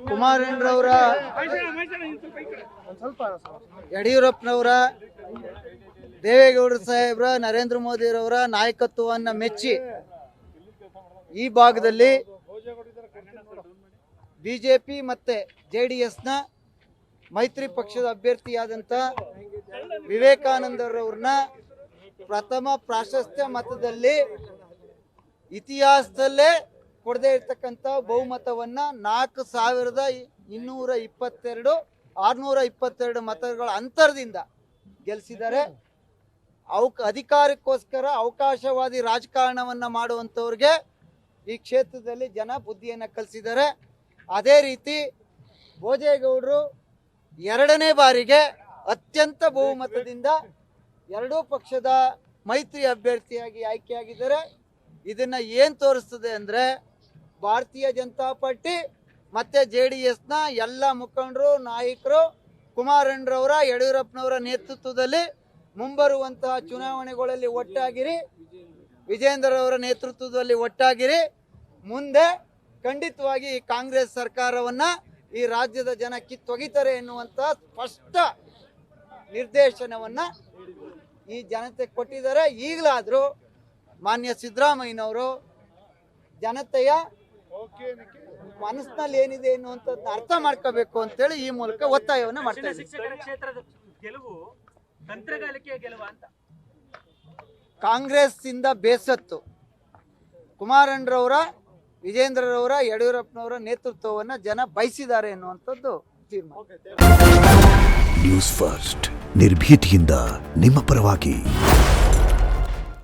ಕುಮಾರಣ್ಣರವರ ಯಡಿಯೂರಪ್ಪನವರ ದೇವೇಗೌಡ ಸಾಹೇಬ್ರ ನರೇಂದ್ರ ಮೋದಿರವರ ನಾಯಕತ್ವವನ್ನು ಮೆಚ್ಚಿ ಈ ಭಾಗದಲ್ಲಿ ಬಿಜೆಪಿ ಮತ್ತೆ ಜೆಡಿಎಸ್ನ ಮೈತ್ರಿ ಪಕ್ಷದ ಅಭ್ಯರ್ಥಿಯಾದಂಥ ವಿವೇಕಾನಂದರವ್ರನ್ನ ಪ್ರಥಮ ಪ್ರಾಶಸ್ತ್ಯ ಮತದಲ್ಲಿ ಇತಿಹಾಸದಲ್ಲೇ ಕೊಡದೇ ಇರ್ತಕ್ಕಂಥ ಬಹುಮತವನ್ನು 4,222 ಮತಗಳ ಅಂತರದಿಂದ ಗೆಲ್ಲಿಸಿದ್ದಾರೆ. ಅಧಿಕಾರಕ್ಕೋಸ್ಕರ ಅವಕಾಶವಾದಿ ರಾಜಕಾರಣವನ್ನು ಮಾಡುವಂಥವ್ರಿಗೆ ಈ ಕ್ಷೇತ್ರದಲ್ಲಿ ಜನ ಬುದ್ಧಿಯನ್ನು ಕಲಿಸಿದ್ದಾರೆ. ಅದೇ ರೀತಿ ಭೋಜೇಗೌಡರು ಎರಡನೇ ಬಾರಿಗೆ ಅತ್ಯಂತ ಬಹುಮತದಿಂದ ಎರಡೂ ಪಕ್ಷದ ಮೈತ್ರಿ ಅಭ್ಯರ್ಥಿಯಾಗಿ ಆಯ್ಕೆಯಾಗಿದ್ದಾರೆ. ಇದನ್ನು ಏನು ತೋರಿಸ್ತದೆ ಅಂದರೆ ಭಾರತೀಯ ಜನತಾ ಪಾರ್ಟಿ ಮತ್ತು JDSನ ಎಲ್ಲ ಮುಖಂಡರು ನಾಯಕರು ಕುಮಾರಣ್ಣರವರ ಯಡಿಯೂರಪ್ಪನವರ ನೇತೃತ್ವದಲ್ಲಿ ಮುಂಬರುವಂತಹ ಚುನಾವಣೆಗಳಲ್ಲಿ ಒಟ್ಟಾಗಿರಿ, ವಿಜೇಂದ್ರರವರ ನೇತೃತ್ವದಲ್ಲಿ ಒಟ್ಟಾಗಿರಿ. ಮುಂದೆ ಖಂಡಿತವಾಗಿ ಈ ಕಾಂಗ್ರೆಸ್ ಸರ್ಕಾರವನ್ನು ಈ ರಾಜ್ಯದ ಜನ ಕಿತ್ತೊಗಿತಾರೆ ಎನ್ನುವಂಥ ಸ್ಪಷ್ಟ ನಿರ್ದೇಶನವನ್ನು ಈ ಜನತೆ ಕೊಟ್ಟಿದ್ದಾರೆ. ಈಗಲಾದರೂ ಮಾನ್ಯ ಸಿದ್ದರಾಮಯ್ಯನವರು ಜನತೆಯ ಮನಸ್ಸಿನಲ್ಲಿ ಏನಿದೆ ಎನ್ನುವಂಥದ್ದನ್ನ ಅರ್ಥ ಮಾಡ್ಕೋಬೇಕು ಅಂತೇಳಿ ಈ ಮೂಲಕ ಒತ್ತಾಯವನ್ನು ಮಾಡ್ತಾ ಇದ್ದಾರೆ. ಕಾಂಗ್ರೆಸ್ ಇಂದ ಬೇಸತ್ತು ಕುಮಾರಣ್ಣರವರ ವಿಜೇಂದ್ರರವರ ಯಡಿಯೂರಪ್ಪನವರ ನೇತೃತ್ವವನ್ನು ಜನ ಬಯಸಿದ್ದಾರೆ ಎನ್ನುವಂಥದ್ದು ತೀರ್ಮಾನ. ನ್ಯೂಸ್ ಫಸ್ಟ್ ನಿರ್ಭೀತಿಯಿಂದ ನಿಮ್ಮ ಪರವಾಗಿ.